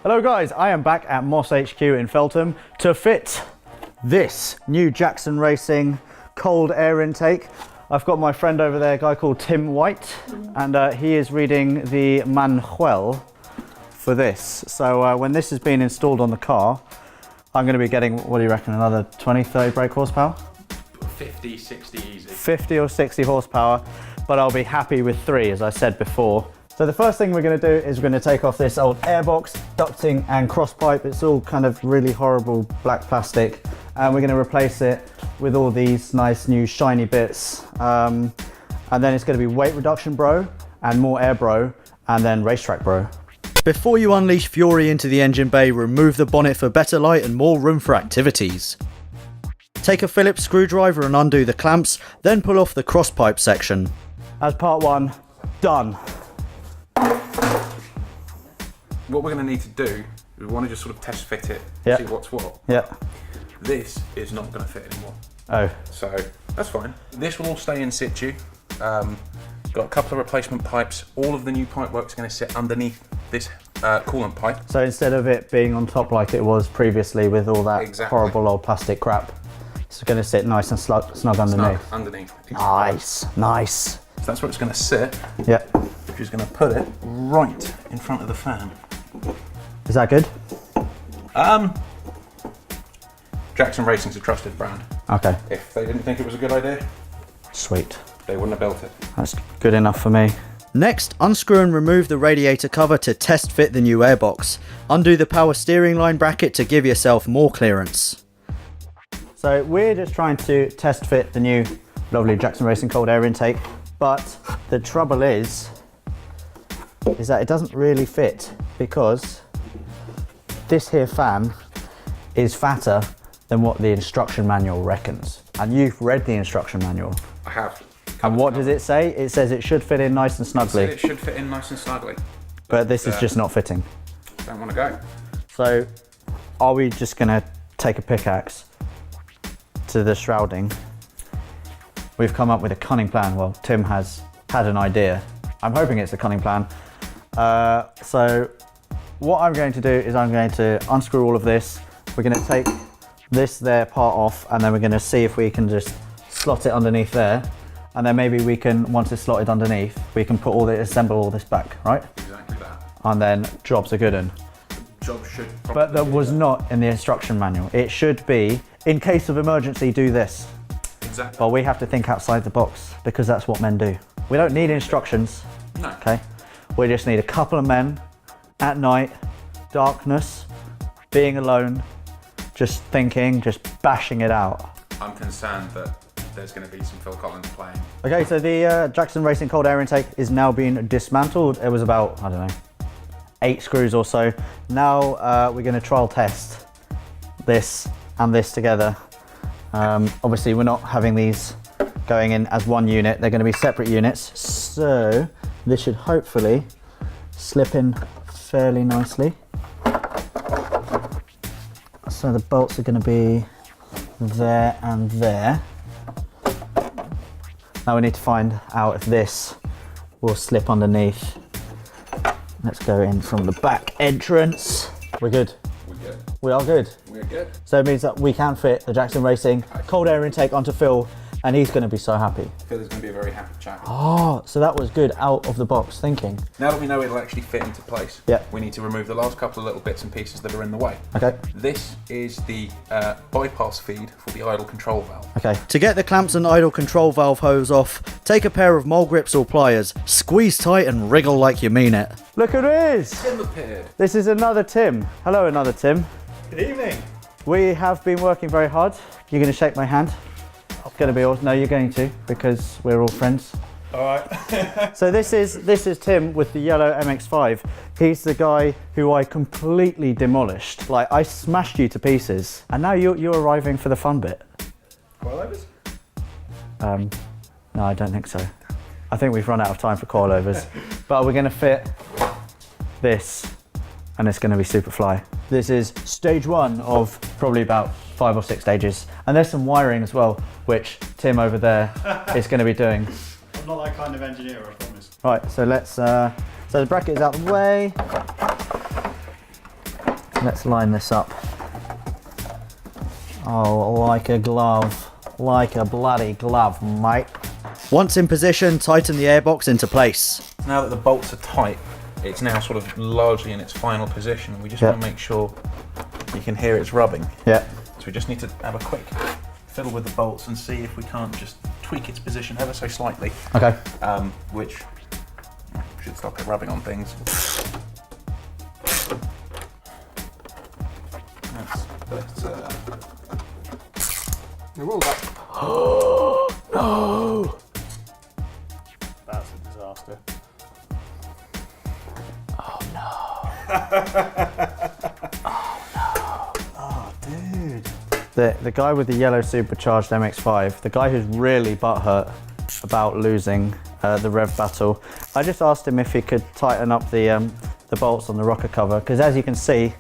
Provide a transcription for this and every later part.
Hello guys, I am back at Moss HQ in Feltham to fit this new Jackson Racing cold air intake. I've got my friend over there, a guy called Tim White, and he is reading the manual for this. So when this has been installed on the car, I'm going to be getting, what do you reckon, another 20, 30 brake horsepower? 50, 60 easy. 50 or 60 horsepower, but I'll be happy with 3, as I said before. So the first thing we're going to do is we're going to take off this old airbox, ducting and cross pipe. It's all kind of really horrible black plastic, and we're going to replace it with all these nice new shiny bits. And then it's going to be weight reduction bro, and more air bro, and then racetrack bro. Before you unleash fury into the engine bay, remove the bonnet for better light and more room for activities. Take a Phillips screwdriver and undo the clamps, then pull off the cross pipe section. As part 1 done. What we're going to need to do, we want to just sort of test fit it, Yep. see what's what. Yeah. This is not going to fit anymore. Oh. So that's fine. This will all stay in situ. Got a couple of replacement pipes. All of the new pipe work's going to sit underneath this coolant pipe. So instead of it being on top like it was previously with all that horrible old plastic crap, it's going to sit nice and snug underneath. Exactly. Nice, nice. So that's where it's going to sit. Yeah. Which is going to put it right in front of the fan. Is that good? Jackson Racing's a trusted brand. Okay. If they didn't think it was a good idea, sweet. They wouldn't have built it. That's good enough for me. Next, unscrew and remove the radiator cover to test fit the new airbox. Undo the power steering line bracket to give yourself more clearance. So we're just trying to test fit the new lovely Jackson Racing cold air intake, but the trouble is that it doesn't really fit because this here fan is fatter than what the instruction manual reckons. And you've read the instruction manual. I have. And what does it say? It says it should fit in nice and snugly. It should fit in nice and snugly. But this is just not fitting. Don't want to go. So are we just gonna take a pickaxe to the shrouding? We've come up with a cunning plan. Well, Tim has had an idea. I'm hoping it's a cunning plan. So what I'm going to do is I'm going to unscrew all of this. We're going to take this there part off, and then we're going to see if we can just slot it underneath there. And then maybe we can, once it's slotted underneath, we can assemble all this back, right? Exactly that. And then job's a good one. Job should probably. But that was not in the instruction manual. It should be, in case of emergency, do this. Exactly. But we have to think outside the box because that's what men do. We don't need instructions. No. Okay. We just need a couple of men at night, darkness, being alone, just thinking, just bashing it out. I'm concerned that there's going to be some Phil Collins playing. Okay, so the Jackson Racing cold air intake is now being dismantled. It was about, I don't know, 8 screws or so. Now we're going to trial test this and this together. Obviously, we're not having these going in as one unit. They're going to be separate units. So this should hopefully slip in fairly nicely. So the bolts are going to be there and there. Now we need to find out if this will slip underneath. Let's go in from the back entrance. We're good. We're good. We are good. We're good. So it means that we can fit the Jackson Racing cold air intake onto Phil, and he's going to be so happy. Phil is going to be a very happy chap. Oh, so that was good out of the box thinking. Now that we know it'll actually fit into place, Yep. we need to remove the last couple of little bits and pieces that are in the way. Okay. This is the bypass feed for the idle control valve. Okay. To get the clamps and idle control valve hose off, take a pair of mole grips or pliers, squeeze tight and wriggle like you mean it. Look who it is! Tim appeared. This is another Tim. Hello, another Tim. Good evening. We have been working very hard. You're going to shake my hand. It's going to be awesome. No, you're going to, because we're all friends. All right. So this is Tim with the yellow MX-5. He's the guy who I completely demolished. Like, I smashed you to pieces. And now you're arriving for the fun bit. Coilovers? No, I don't think so. I think we've run out of time for coilovers. But we're going to fit this, and it's going to be super fly. This is stage 1 of probably about 5 or 6 stages. And there's some wiring as well, which Tim over there is going to be doing. I'm not that kind of engineer, I promise. Right, so let's, so the bracket is out of the way. Let's line this up. Oh, like a glove. Like a bloody glove, mate. Once in position, tighten the airbox into place. Now that the bolts are tight, it's now sort of largely in its final position. We just want to make sure you can hear it's rubbing. Yeah. So we just need to have a quick fiddle with the bolts and see if we can't just tweak its position ever so slightly. Okay. Which should stop it rubbing on things. They're all up. No! That's a disaster. Oh no. Oh, dude. The guy with the yellow supercharged MX-5, the guy who's really butthurt about losing the rev battle, I just asked him if he could tighten up the bolts on the rocker cover, because as you can see,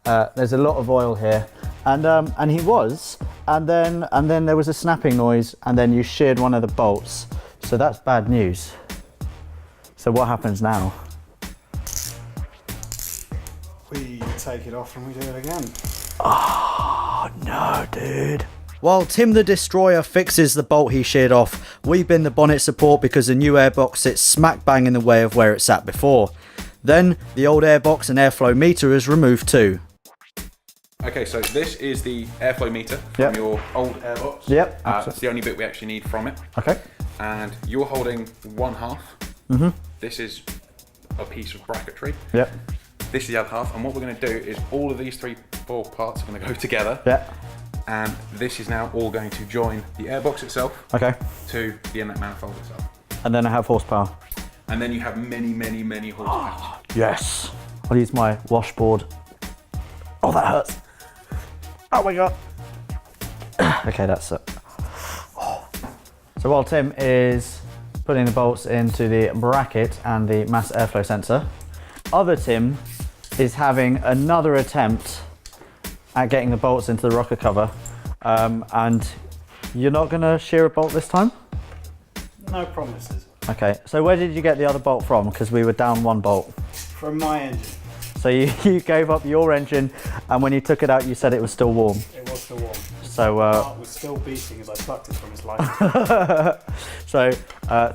there's a lot of oil here, and he was, and then there was a snapping noise, and then you sheared one of the bolts, so that's bad news. So what happens now? We take it off and we do it again. Oh no, dude. While Tim the Destroyer fixes the bolt he sheared off, we bin the bonnet support because the new airbox sits smack bang in the way of where it sat before. Then the old airbox and airflow meter is removed too. Okay, so this is the airflow meter from your old airbox. Yep. It's the only bit we actually need from it. Okay. And you're holding one half. Mm-hmm. This is a piece of bracketry. Yep. This is the other half, and what we're going to do is all of these four parts are going to go together. Yep. And this is now all going to join the airbox itself Okay. to the inlet manifold itself. And then I have horsepower. And then you have many horsepower. Yes. I'll use my washboard. Oh, that hurts. Oh my god. Okay, that's it. So while Tim is putting the bolts into the bracket and the mass airflow sensor, other Tim is having another attempt at getting the bolts into the rocker cover. And you're not going to shear a bolt this time? No promises. Okay, so where did you get the other bolt from? Because we were down one bolt. From my engine. So you gave up your engine, and when you took it out, you said it was still warm. It was still warm. So My heart was still beating as I plucked it from its life. so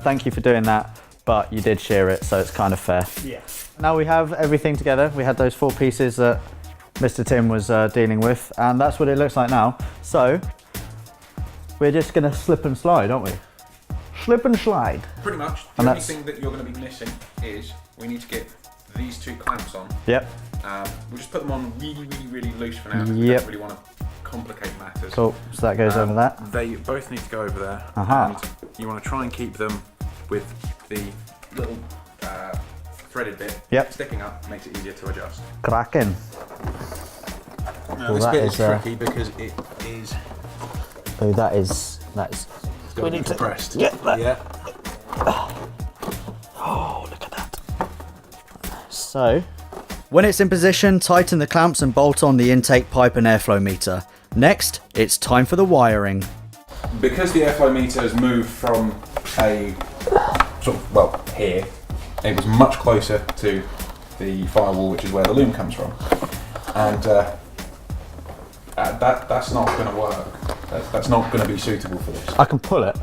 thank you for doing that, but you did shear it, so it's kind of fair. Yeah. Now we have everything together. We had those 4 pieces that Mr. Tim was dealing with, and that's what it looks like now. So we're just gonna slip and slide, aren't we? Slip and slide. Pretty much. The only thing that you're going to be missing is we need to get these 2 clamps on. Yep. We'll just put them on really loose for now. Because we don't really want to complicate matters. Cool. So that goes over that. They both need to go over there. Aha. And you want to try and keep them with the little threaded bit sticking up. Makes it easier to adjust. Cracking. Now this bit is tricky because it is. Oh, that is. We need to compressed. Yeah. Yeah. Oh, look at that. So, when it's in position, tighten the clamps and bolt on the intake pipe and airflow meter. Next, it's time for the wiring. Because the airflow meter has moved from a sort of, well, here, it was much closer to the firewall, which is where the loom comes from. And that's not going to work. That's not going to be suitable for this. I can pull it.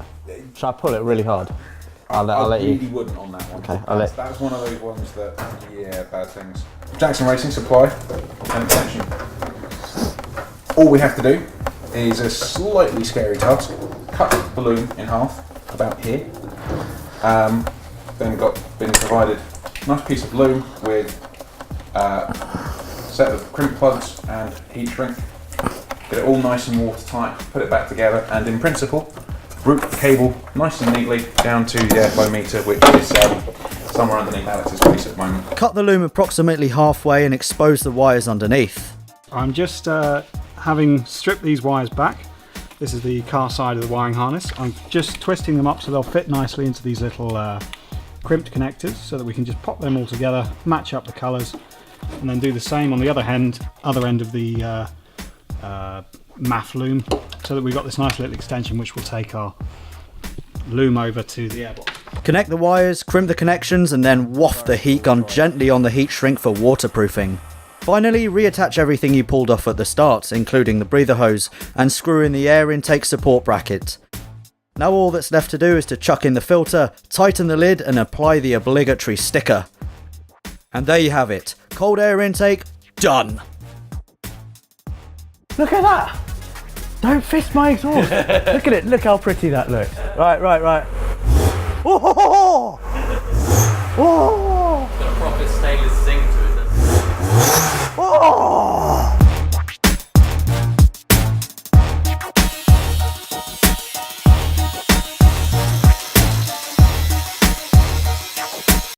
Should I pull it really hard? I'll let you. I really wouldn't on that one. Okay, That's one of those ones that, bad things. Jackson Racing supply an extension. All we have to do is a slightly scary task. Cut the loom in half, about here. Then been provided a nice piece of loom with a set of crimp plugs and heat shrink. Get it all nice and watertight, put it back together, and in principle, route the cable nice and neatly down to the airflow meter, which is somewhere underneath Alex's face at the moment. Cut the loom approximately halfway and expose the wires underneath. I'm just having stripped these wires back. This is the car side of the wiring harness. I'm just twisting them up so they'll fit nicely into these little crimped connectors so that we can just pop them all together, match up the colours, and then do the same on the other end of the MAF loom, so that we've got this nice little extension which will take our loom over to the airbox. Connect the wires, crimp the connections, and then waft the heat gun gently on the heat shrink for waterproofing. Finally, reattach everything you pulled off at the start, including the breather hose, and screw in the air intake support bracket. Now all that's left to do is to chuck in the filter, tighten the lid and apply the obligatory sticker. And there you have it, cold air intake done! Look at that! Don't fist my exhaust. Look at it, look how pretty that looks. Right. Oh! Oh!